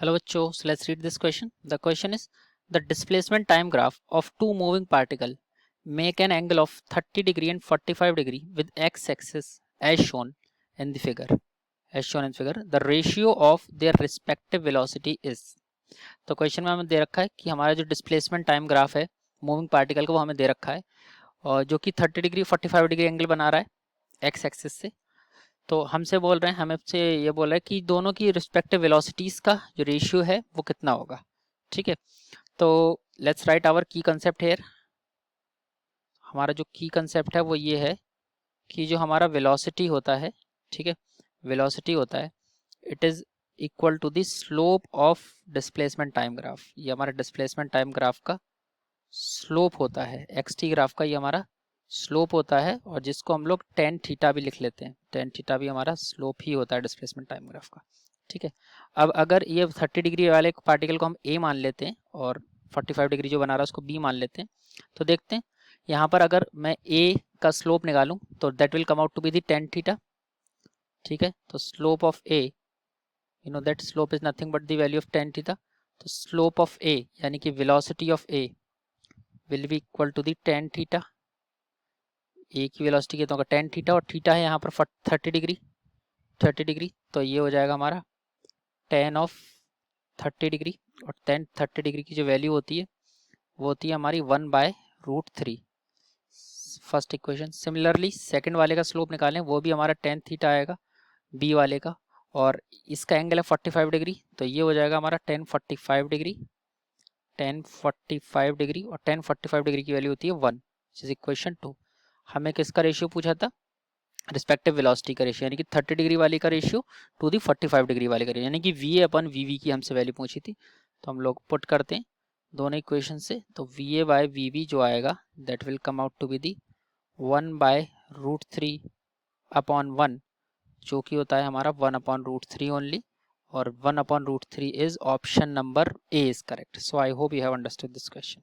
Hello bachcho, so let's read this question. The question is, the displacement time graph of two moving particle make an angle of 30 degree and 45 degree with x-axis as shown in the figure. The ratio of their respective velocity is. तो question में हमें दे रखा है कि हमारा जो displacement time graph है moving particle का वो हमें दे रखा है और जो कि 30 डिग्री 45 डिग्री एंगल बना रहा है एक्स एक्सिस से। तो हमसे बोल रहे हैं, हमें से ये बोल रहा है कि दोनों की रिस्पेक्टिव वेलोसिटीज़ का जो रेशियो है वो कितना होगा। ठीक है, तो लेट्स राइट आवर की कंसेप्ट हेयर। हमारा जो की कंसेप्ट है वो ये है कि जो हमारा वेलोसिटी होता है, ठीक है, वेलोसिटी होता है it is equal to the slope of displacement time graph. ये हमारा डिस्प्लेसमेंट टाइम ग्राफ का स्लोप होता है, एक्स टी ग्राफ का ये हमारा स्लोप होता है और जिसको हम लोग टेन थीटा भी लिख लेते हैं। टेन थीटा भी हमारा स्लोप ही होता है डिस्प्लेसमेंट टाइम ग्राफ का। ठीक है, अब अगर ये 30 डिग्री वाले पार्टिकल को हम ए मान लेते हैं और 45 डिग्री जो बना रहा है उसको बी मान लेते हैं, तो देखते हैं यहाँ पर अगर मैं ए का स्लोप निकालूं तो that will come out to be the tan theta. ठीक है, तो slope of A, you know that slope is nothing but the value of tan theta. तो स्लोप ऑफ ए यानी कि velocity of A will be equal to the tan theta. A की velocity कहता हूँ tan theta और theta है यहाँ पर 30 डिग्री। 30 डिग्री तो ये हो जाएगा हमारा टेन ऑफ 30 डिग्री और टेन 30 डिग्री की जो वैल्यू होती है वो होती है हमारी 1/√3। First equation. सिमिलरली सेकंड वाले का स्लोप निकालें, वो भी हमारा टेन थीटा आएगा बी वाले का और इसका एंगल है 45 डिग्री, तो ये हो जाएगा हमारा 1045 डिग्री। 1045 डिग्री और 1045 डिग्री की वैल्यू होती है 1, इज इक्वेशन 2। हमें किसका रेशियो पूछा था? रिस्पेक्टिव वेलोसिटी का रेशियो, यानी कि 30 डिग्री वाली का रेशियो टू दी 45 डिग्री वाले का रेशियो, यानी कि V A upon V V की हमसे वैल्यू पूछी थी। तो हम लोग पुट करते हैं दोनों इक्वेशन से, तो V A by V V जो आएगा that will come out to be the 1/√3 upon 1, जो कि होता है हमारा 1/√3 ओनली, और 1/√3 is option number A is correct. So I hope you have understood this question.